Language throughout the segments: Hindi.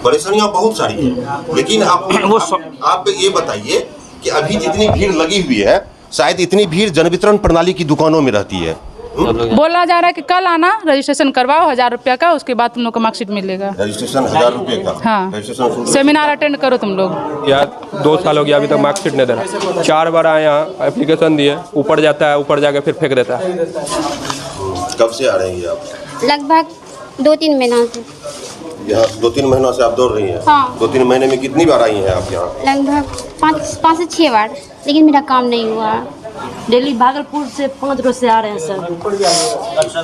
परेशानियां बहुत सारी है, लेकिन आप ये बताइए कि अभी जितनी भीड़ लगी हुई है, शायद इतनी भीड़ जन वितरण प्रणाली की दुकानों में रहती है। बोला जा रहा है कि कल आना, रजिस्ट्रेशन करवाओ 1000 रुपया का, उसके बाद तुम लोग को मार्कशीट मिलेगा। रजिस्ट्रेशन 1000 रुपये का? हाँ, रजिस्ट्रेशन सेमिनार अटेंड करो तुम लोग। यार 2 साल हो गया, अभी तक मार्कशीट नहीं दे रहा। 4 बार आए यहाँ, एप्लीकेशन दिए, ऊपर जाता है, ऊपर जाकर फिर फेंक देता है। कब से आ रहे हैं आप? लगभग 2-3 महीनों से। यहाँ 2-3 महीनों से आप दौड़ रही हैं? हाँ। 2-3 महीने में कितनी बार आई हैं आप यहाँ? लगभग 5 से 6 बार, लेकिन मेरा काम नहीं हुआ। डेली भागलपुर से 5 रोज से आ रहे हैं सर।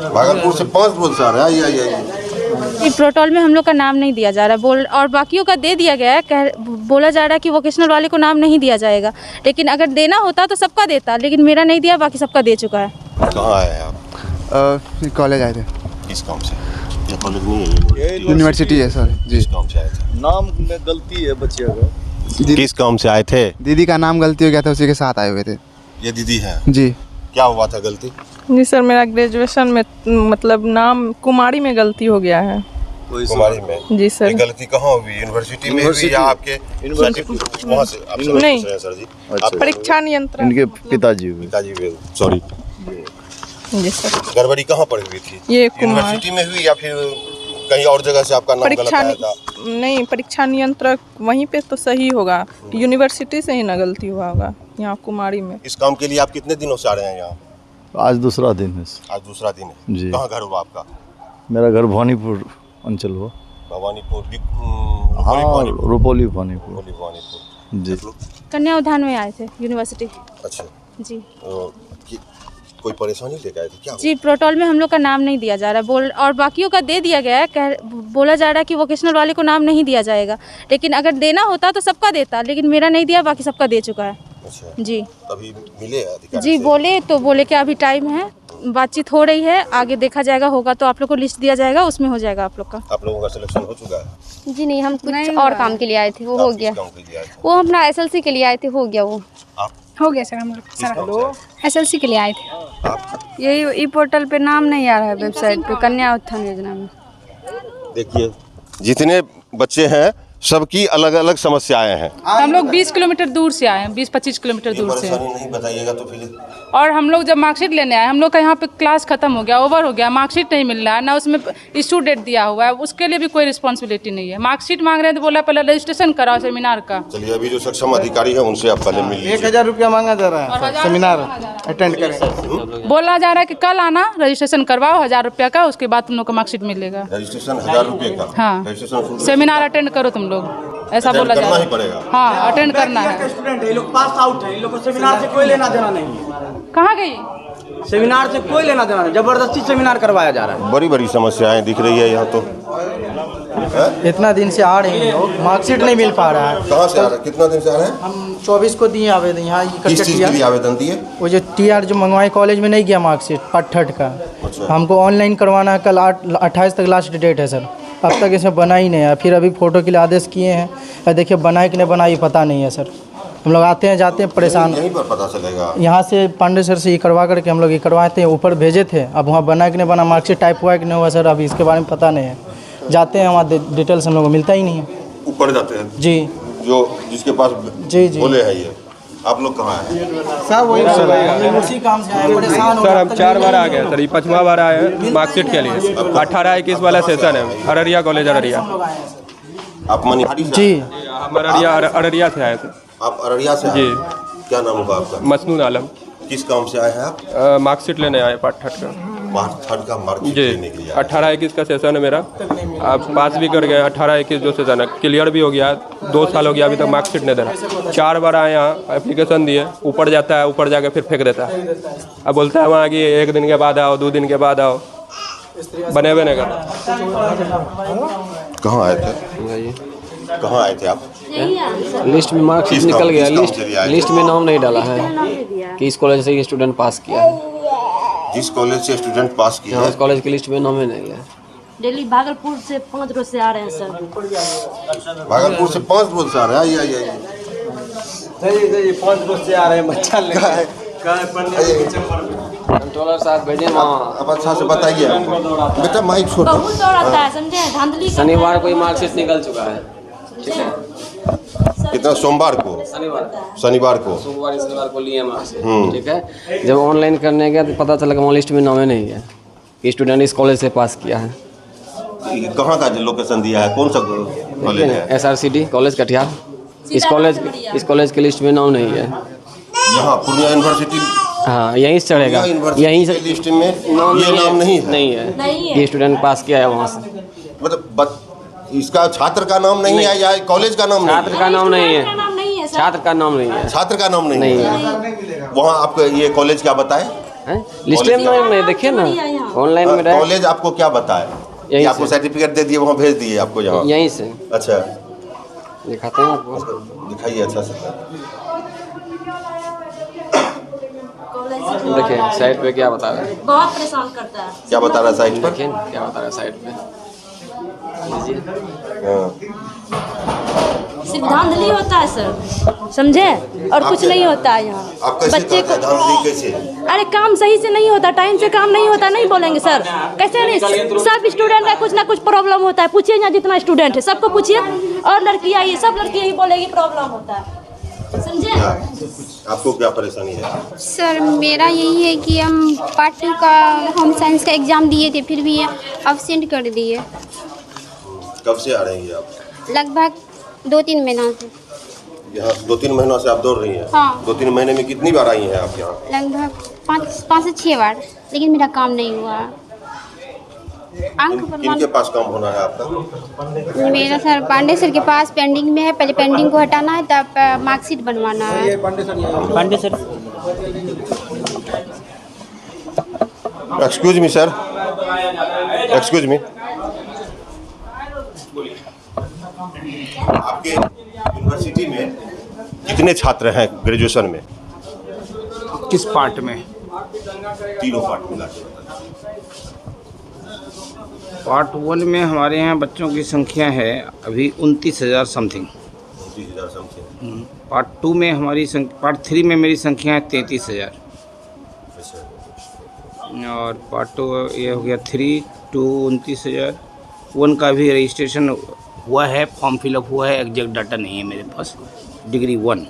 भागलपुर से 5 रोज से आ रहे हैं? आइए। ये प्रोटोकॉल में हम लोग का नाम नहीं दिया जा रहा है, और बाकियों का दे दिया गया है। बोला जा रहा है कि वोकेशनल वाले को नाम नहीं दिया जाएगा, लेकिन अगर देना होता तो सबका देता, लेकिन मेरा नहीं दिया, बाकी सबका दे चुका है। कहाँ आए हैं आप? कॉलेज आए थे। किस काम से? ये कॉलेज नहीं है, यूनिवर्सिटी है सर जी। किस काम से आए थे? नाम में गलती है बच्चे का। किस काम से आए थे? दीदी का नाम गलती हो गया था, उसी के साथ आए हुए थे। ये दीदी है जी। क्या हुआ था गलती? जी सर, मेरा ग्रेजुएशन में मतलब नाम कुमारी में गलती हो गया है। कुमारी में? जी सर। ये गलती कहाँ हुई? यूनिवर्सिटी में हुई या आपके वहाँ से? आप नहीं सर जी, परीक्षा नियंत्रण इनके पिताजी पिताजी, सॉरी। जी सर। गड़बड़ी कहाँ पर हुई थी? ये यूनिवर्सिटी में हुई या फिर कहीं और जगह से आपका नाम गलत परीक्षा आया था? नहीं, परीक्षा नियंत्रक वहीं पे तो सही होगा, यूनिवर्सिटी से ही ना गलती हुआ होगा, यहाँ कुमारी में। इस काम के लिए आप कितने दिनों से आ रहे हैं यहाँ? आज दूसरा दिन है। आज दूसरा दिन है जी। कहाँ घर हुआ आपका? मेरा घर भवानीपुर अंचल हुआ। भवानीपुर? हाँ, रुपौली भवानीपुर जी। कन्या उद्यान में आए थे यूनिवर्सिटी। अच्छा जी। कोई परेशानी लेकर आए थे क्या? जी, प्रोटोकॉल में हम लोग का नाम नहीं दिया जा रहा है, और बाकियों का दे दिया गया है। बोला जा रहा है कि वोकेशनल वाले को नाम नहीं दिया जाएगा, लेकिन अगर देना होता तो सबका देता, लेकिन मेरा नहीं दिया, बाकी सबका दे चुका है। अच्छा। जी। अभी मिले अधिकारी जी से? बोले कि अभी टाइम है, बातचीत हो रही है, आगे देखा जाएगा, होगा तो आप लोग को लिस्ट दिया जाएगा, उसमें हो जाएगा आप लोग का। आप लोगों का सिलेक्शन हो चुका है? जी नहीं, हम कुछ और काम के लिए आए थे, वो हो गया। वो अपना SLC के लिए आए थे, हो गया वो। हो गया सर, हम लोग SLC के लिए आए थे। यही ई पोर्टल पे नाम नहीं आ रहा है, वेबसाइट पे कन्या उत्थान योजना में। देखिए, जितने बच्चे हैं सबकी अलग अलग समस्याएं हैं। हम लोग 20 किलोमीटर दूर से आए हैं, 20-25 किलोमीटर दूर से। परेशानी नहीं बताइएगा तो फिर। और हम लोग जब मार्कशीट लेने आए, हम लोग का यहाँ पे क्लास खत्म हो गया, ओवर हो गया, मार्कशीट नहीं मिल रहा है, ना उसमें इशू डेट दिया हुआ है, उसके लिए भी कोई रिस्पॉन्सिबिलिटी नहीं है। मार्कशीट मांग रहे हैं तो बोला पहले रजिस्ट्रेशन कराओ सेमिनार का। चलिए, अभी जो सक्षम अधिकारी है उनसे आप पहले मिल लीजिए। 1000 रुपया मांगा जा रहा है, सेमिनार अटेंड करें। बोला जा रहा है कि कल आना, रजिस्ट्रेशन करवाओ 1000 रुपया का, उसके बाद तुम लोग को मार्कशीट मिलेगा। रजिस्ट्रेशन 1000 रुपये का? हाँ। रजिस्ट्रेशन सेमिनार अटेंड करो तुम लोग, ऐसा बोला जा रहा है। पड़ेगा। हाँ, अटेंड करना है। स्टूडेंट है, ये लोग पास आउट है, इन लोग को सेमिनार से कोई लेना देना नहीं है। कहाँ गई? सेमिनार से कोई लेना देना नहीं, जबरदस्ती सेमिनार करवाया जा रहा है। बड़ी बड़ी समस्याएं दिख रही है यहाँ तो। इतना दिन से आ रहे हैं लोग, मार्कशीट नहीं मिल पा रहा है। कहाँ से आ रहे हैं? कितना दिन से आ रहे हैं? हम 24 को दिए आवेदन यहाँ। किस चीज़ के लिए आवेदन दिए? वो जो TR जो मंगवाए कॉलेज में नहीं गया मार्कशीट, पार्ट 3 का। अच्छा। हमको ऑनलाइन करवाना है, कल 28 तक लास्ट डेट है सर। अब तक इसे बना ही नहीं है, फिर अभी फ़ोटो के लिए आदेश किए हैं, देखिए बनाए कि नहीं बनाए पता नहीं है सर। हम लोग आते हैं जाते हैं परेशान। यहीं पर पता चलेगा। यहाँ से पांडे सर से ये करवा करके हम लोग ये करवाए थे, ऊपर भेजे थे, अब वहाँ बना कि नहीं बना, मार्कशीट टाइप हुआ है कि नहीं हुआ सर, अभी इसके बारे में पता नहीं है। जाते हैं वहाँ डिटेल्स हम लोग को मिलता ही नहीं है। ऊपर जाते हैं जी, जो जिसके पास जी बोले हैं ये। आप लोग कहाँ हैं? सर वही उसी काम से आए, परेशान हो। सर हम 4 बार आ गए सर, ये 5वां बार आए हैं मार्कशीट के लिए। 18-21 वाला सेशन है, अररिया कॉलेज अररिया। आप मनिहारी से? जी, हम अररिया से आए थे। आप अररिया से? जी। क्या नाम होगा आपका? मसनून आलम। किस काम से आए हैं आप? मार्कशीट लेने आए पार्ट 3 का। पार्ट 3 का मार्कशीट जी। लेने के लिए? 18-21 का सेशन है मेरा, आप पास भी कर गए। 18-21 जो सेशन है क्लियर भी हो गया, 2 साल हो गया, अभी तक मार्कशीट नहीं दे रहा। 4 बार आए यहाँ, एप्लीकेशन दिए, ऊपर जाता है, ऊपर जाकर फिर फेंक देता है। अब बोलता है वहाँ कि 1 दिन के बाद आओ, 2 दिन के बाद आओ, बने हुए नहीं कर। कहाँ आए थे? कहाँ आए थे आप? लिस्ट में मार्कशीट निकल गया, लिस्ट में नाम नहीं डाला है कि इस कॉलेज से स्टूडेंट पास किया है। जिस कॉलेज से स्टूडेंट पास किया है, उस कॉलेज की लिस्ट में नाम ही नहीं है। डेली भागलपुर से 5 रोज से आ रहे हैं सर। भागलपुर से 5 रोज से आ रहे हैं? आइए 5 रोज से आ रहे हैं, बच्चा कंट्रोलर साहब भेजे वहाँ। अब अच्छा से बताइए बेटा, माइक छोड़। बहुत दौड़ाता है, समझे, धांधली करता है। शनिवार को ही मार्कशीट निकल चुका है, ठीक है। कितना, सोमवार को? शनिवार को को लिए मार्कशीट, ठीक है। जब ऑनलाइन करने गया तो पता चला कि वहाँ लिस्ट में नाम नहीं है कि स्टूडेंट इस कॉलेज से पास किया है। कहाँ का लोकेशन दिया है, कौन सा कॉलेज है? SRCD college Katihar. इस कॉलेज के लिस्ट में नाम नहीं है। यहाँ पूर्णिया यूनिवर्सिटी, हाँ यहीं से चढ़ेगा, यहीं से लिस्ट में ये नाम नहीं है ये स्टूडेंट पास किया है वहाँ से। मतलब इसका छात्र का नाम नहीं है या कॉलेज का नाम? छात्र का नाम नहीं है, छात्र का नाम नहीं है, छात्र का नाम नहीं है। वहाँ आपको ये कॉलेज क्या बताए? लिस्ट में नाम नहीं, देखिए ना ऑनलाइन में। कॉलेज आपको क्या बताए? ये आपको सर्टिफिकेट दे दिए, वहाँ भेज दिए आपको यहाँ? यहीं से। अच्छा, दिखाते हैं आपको, दिखाइए अच्छा से। देखिए साइट पे क्या बता रहा है, बहुत परेशान करता है। क्या बता रहा है साइट पर? देखिए क्या बता रहा है साइट पे, सिर्फ धांधली होता है सर, समझे, और कुछ नहीं होता है यहाँ। बच्चे को कैसे? अरे काम सही से नहीं होता, टाइम से काम नहीं होता, नहीं बोलेंगे सर, कैसे नहीं? सब स्टूडेंट का कुछ ना कुछ प्रॉब्लम होता है, पूछिए यहाँ जितना स्टूडेंट है सबको पूछिए, और लड़कियाँ ये सब लड़कियाँ ही बोलेगी प्रॉब्लम होता है, समझे। आपको क्या परेशानी है? सर मेरा यही है कि हम पार्ट 2 का होम साइंस का एग्ज़ाम दिए थे, फिर भी अब्सेंट कर दिए। कब से आ रही हैं आप? लगभग 2-3 महीनों से। यहाँ 2-3 महीनों से आप दौड़ रही हैं? हाँ। 2-3 महीने में कितनी बार आई हैं आप यहाँ? लगभग 5 से 6 बार, लेकिन मेरा काम नहीं हुआ। अंक किनके पास काम होना है आपका? मेरा सर पांडे सर के पास पेंडिंग में है, पहले पेंडिंग को हटाना है, तब मार्कशीट बनवाना है। Pandey sir. Excuse me sir, excuse me. आपके यूनिवर्सिटी में कितने छात्र हैं ग्रेजुएशन में? किस पार्ट में? तीनों पार्ट मिला के। पार्ट 1 में हमारे यहाँ बच्चों की संख्या है अभी 29,000 समथिंग। 29,000 समथिंग। पार्ट 2 में हमारी पार्ट 3 में मेरी संख्या है 33,000। और पार्ट 2 ये हो गया 3, 2 29,000। 1 का भी रजिस्ट्रेशन हुआ है, फॉर्म फिलअप हुआ है, एग्जैक्ट डाटा नहीं है मेरे पास। डिग्री 1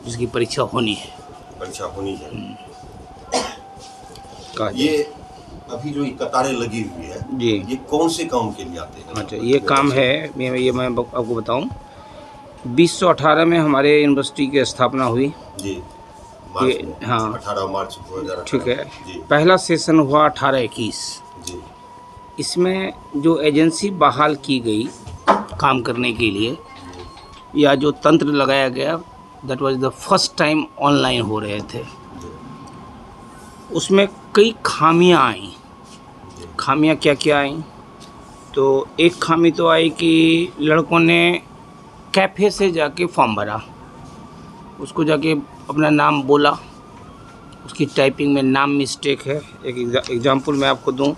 जिसकी परीक्षा होनी है। परीक्षा होनी है। ये अभी जो कतारें लगी हुई है जी, ये कौन से काम के लिए आते हैं? अच्छा, ये काम है, मैं आपको बताऊं, 2018 में हमारे यूनिवर्सिटी की स्थापना हुई जी। हाँ 18 मार्च 2018। ठीक है। पहला सेशन हुआ 18-21 जी। इसमें जो एजेंसी बहाल की गई काम करने के लिए, या जो तंत्र लगाया गया, that was the first time online हो रहे थे, उसमें कई खामियां आई। खामियां क्या क्या आई? तो एक खामी तो आई कि लड़कों ने कैफ़े से जाके फॉर्म भरा, उसको जाके अपना नाम बोला, उसकी टाइपिंग में नाम मिस्टेक है। एक एग्जांपल मैं आपको दूं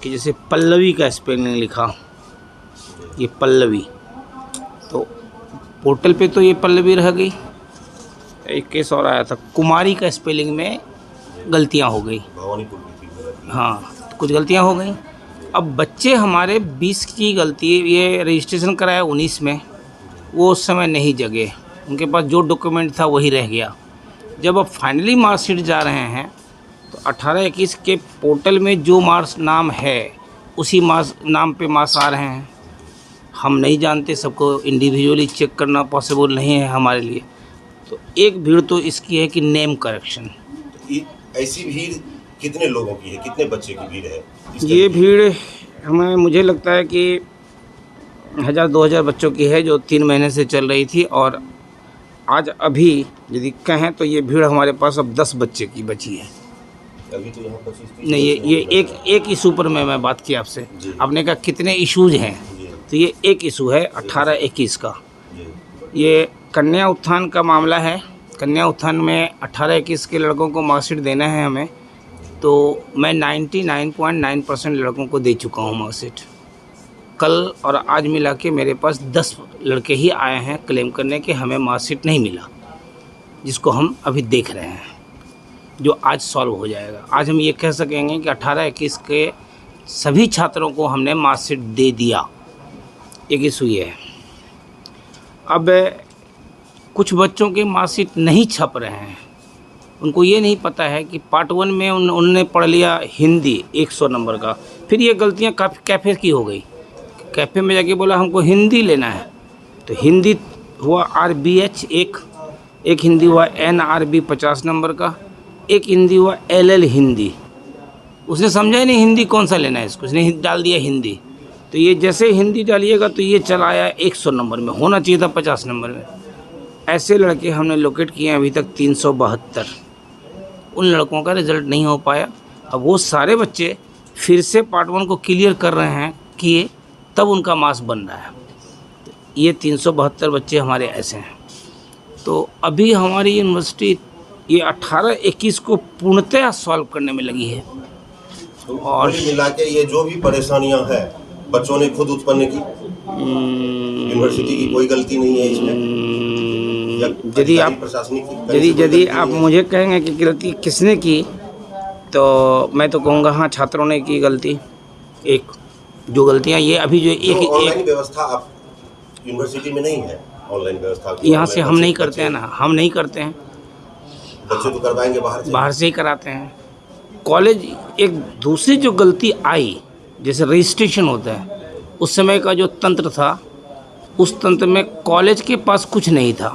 कि जैसे पल्लवी का स्पेलिंग लिखा, ये पल्लवी, तो पोर्टल पे तो ये पल्लवी रह गई। एक केस और आया था, कुमारी का स्पेलिंग में गलतियां हो गई। हाँ, कुछ गलतियां हो गई। अब बच्चे हमारे 20 की गलती, ये रजिस्ट्रेशन कराया 19 में, वो उस समय नहीं जगे, उनके पास जो डॉक्यूमेंट था वही रह गया। जब अब फाइनली मार्कशीट जा रहे हैं तो 18-21 के पोर्टल में जो मार्क्स नाम है उसी मार्क्स नाम पे मार्क्स आ रहे हैं। हम नहीं जानते, सबको इंडिविजुअली चेक करना पॉसिबल नहीं है हमारे लिए। तो एक भीड़ तो इसकी है कि नेम करेक्शन। ऐसी भीड़ कितने लोगों की है, कितने बच्चे की भीड़ है? ये भीड़ मुझे लगता है कि 1000-2000 बच्चों की है, जो 3 महीने से चल रही थी। और आज अभी यदि कहें तो ये भीड़ हमारे पास अब 10 बच्चे की बची है। अभी तो यहाँ 25-30 नहीं, ये एक इशू पर मैं बात की आपसे। आपने कहा कितने इशूज़ हैं, तो ये एक इशू है 18-21 का। ये कन्या उत्थान का मामला है। कन्या उत्थान में 18-21 के लड़कों को मार्कशीट देना है हमें, तो मैं 99.9% लड़कों को दे चुका हूँ मार्कशीट। कल और आज मिला के मेरे पास 10 लड़के ही आए हैं क्लेम करने के हमें मार्कशीट नहीं मिला, जिसको हम अभी देख रहे हैं। जो आज सॉल्व हो जाएगा। आज हम ये कह सकेंगे कि 18-21 के सभी छात्रों को हमने मार्कशीट दे दिया। एक इशू ये है। अब कुछ बच्चों के मार्कशीट नहीं छप रहे हैं, उनको ये नहीं पता है कि पार्ट 1 में उन्होंने पढ़ लिया हिंदी 100 नंबर का, फिर ये गलतियाँ कैफ़े की हो गई। कैफ़े में जाके बोला हमको हिंदी लेना है, तो हिंदी हुआ RBH एक हिंदी हुआ NRB 50 नंबर का, एक हिंदी हुआ LL हिंदी। उसने समझा ही नहीं हिंदी कौन सा लेना है इसको, उसने डाल दिया हिंदी। तो ये जैसे हिंदी डालिएगा तो ये चला आया 100 नंबर में, होना चाहिए था 50 नंबर में। ऐसे लड़के हमने लोकेट किए हैं अभी तक 372। उन लड़कों का रिज़ल्ट नहीं हो पाया। अब वो सारे बच्चे फिर से पार्ट 1 को क्लियर कर रहे हैं किए, तब उनका मार्क्स बन रहा है। ये 372 बच्चे हमारे ऐसे हैं। तो अभी हमारी यूनिवर्सिटी ये 18-21 को पूर्णतः सॉल्व करने में लगी है। और मिला के ये जो भी परेशानियां हैं बच्चों ने खुद उत्पन्न की, यूनिवर्सिटी की कोई गलती नहीं है इसमें। यदि आप मुझे कहेंगे कि गलती किसने की, तो मैं तो कहूँगा हाँ, छात्रों ने की गलती। एक जो गलतियाँ ये अभी जो एक ऑनलाइन व्यवस्था आप यूनिवर्सिटी में नहीं है, ऑनलाइन व्यवस्था यहाँ से हम नहीं करते हैं ना, हम नहीं करते हैं। बच्चे तो करवाएंगे बाहर से ही कराते हैं। कॉलेज एक दूसरी जो गलती आई, जैसे रजिस्ट्रेशन होता है, उस समय का जो तंत्र था, उस तंत्र में कॉलेज के पास कुछ नहीं था,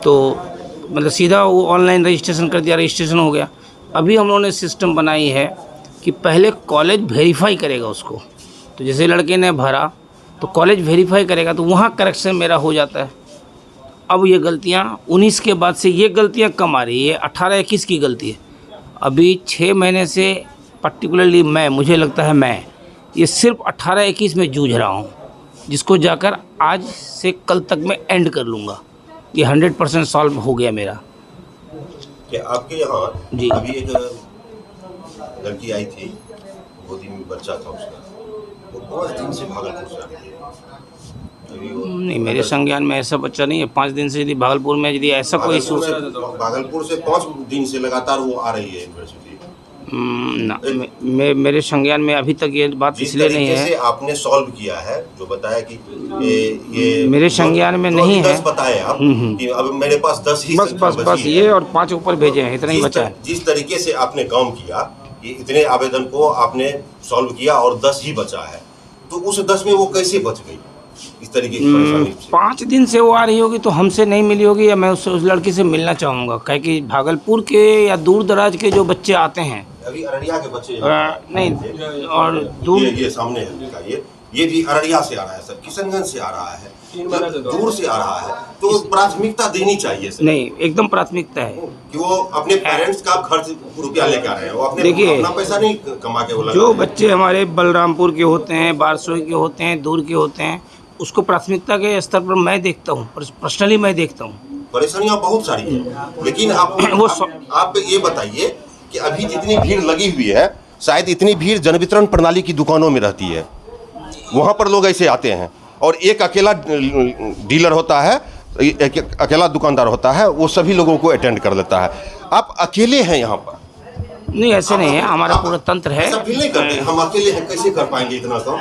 तो मतलब सीधा वो ऑनलाइन रजिस्ट्रेशन कर दिया, रजिस्ट्रेशन हो गया। अभी हम लोगों ने सिस्टम बनाई है कि पहले कॉलेज वेरीफाई करेगा उसको, तो जैसे लड़के ने भरा तो कॉलेज वेरीफाई करेगा, तो वहाँ करेक्शन मेरा हो जाता है। अब ये गलतियाँ 19 के बाद से ये गलतियाँ कम आ रही है, 18-21 की गलती है। अभी 6 महीने से पर्टिकुलरली मुझे लगता है मैं ये सिर्फ 18-21 में जूझ रहा हूँ, जिसको जाकर आज से कल तक मैं एंड कर लूँगा। ये 100% सॉल्व हो गया मेरा। कि आपके यहाँ जी अभी एक लड़की आई थी, गोदी में बच्चा था उसका, वो 5 दिन से भागलपुर से आ रही है। नहीं, मेरे संज्ञान में ऐसा बच्चा नहीं है। 5 दिन से यदि भागलपुर में यदि ऐसा कोई इशू, भागलपुर से 5 दिन से लगातार वो आ रही है यूनिवर्सिटी ना, मेरे संज्ञान में अभी तक ये बात इसलिए नहीं है। आपने सॉल्व किया है, जो बताया कि ये मेरे संज्ञान में नहीं है। 10 बताए आप कि अब मेरे पास 10 ही बस ये और 5 ऊपर भेजे हैं, इतना ही बचा है। जिस तरीके से आपने काम किया कि इतने आवेदन को आपने सॉल्व किया और 10 ही बचा है, तो उस 10 में वो कैसे बच गई इस तरीके की परेशानी? 5 दिन से वो आ रही होगी तो हमसे नहीं मिली होगी, या मैं उस लड़की से मिलना चाहूँगा। कहे कि भागलपुर के या दूर दराज के जो बच्चे आते हैं, अभी अररिया के बच्चे नहीं, और दूर ये सामने है, ये भी अररिया से आ रहा है सर, किशनगंज से आ रहा है, दूर से आ रहा है, तो प्राथमिकता देनी चाहिए सर। नहीं, एकदम प्राथमिकता है कि वो अपने पेरेंट्स का खर्च रुपया लेके आ रहे हैं, वो अपना पैसा नहीं कमा के। जो बच्चे हमारे बलरामपुर के होते हैं, बारसोई के होते हैं, दूर के होते हैं, उसको प्राथमिकता के स्तर पर मैं देखता हूँ, पर्सनली मैं देखता हूँ। परेशानियाँ बहुत सारी हैं, लेकिन आप ये बताइए कि अभी जितनी भीड़ लगी हुई है, शायद इतनी भीड़ जन वितरण प्रणाली की दुकानों में रहती है, वहाँ पर लोग ऐसे आते हैं, और एक अकेला डीलर होता है, एक अकेला दुकानदार होता है, वो सभी लोगों को अटेंड कर लेता है। आप अकेले हैं यहाँ पर? नहीं, ऐसे नहीं है, हमारा पूरा तंत्र है। ऐसा फील नहीं करते हम अकेले हैं, कैसे कर पाएंगे इतना काम?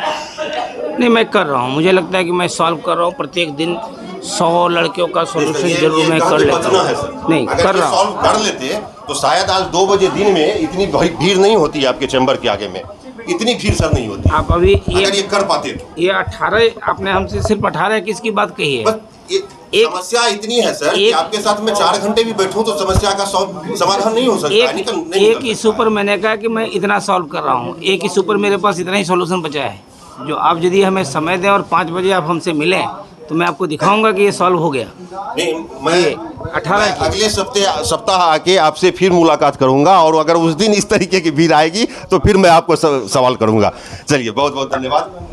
नहीं, मैं कर रहा हूँ, मुझे लगता है कि मैं सॉल्व कर रहा हूँ। प्रत्येक दिन 100 लड़कियों का सोल्यूशन जरूर मैं कर लेता हूँ। नहीं, कर रहा हूँ। सॉल्व कर लेते तो शायद आज 2 बजे दिन में इतनी भीड़ नहीं होती है आपके चैम्बर के आगे में, इतनी भीड़ सर नहीं होती। आप अभी ये कर पाते तो ये 18 आपने हमसे सिर्फ 18-21 की बात कही है। समस्या इतनी है सर कि आपके साथ में 4 घंटे भी बैठूं तो समस्या का समाधान नहीं हो सकता। एक इशू पर मैंने कहा कि मैं इतना सॉल्व कर रहा हूँ, एक इशू पर मेरे पास इतना ही सॉल्यूशन बचा है, जो आप यदि हमें समय दें और 5 बजे आप हमसे मिलें तो मैं आपको दिखाऊंगा कि ये सॉल्व हो गया। नहीं, मैं अगले सप्ताह आके आपसे फिर मुलाकात करूंगा, और अगर उस दिन इस तरीके की भीड़ आएगी तो फिर मैं आपको सवाल करूंगा। चलिए, बहुत बहुत धन्यवाद।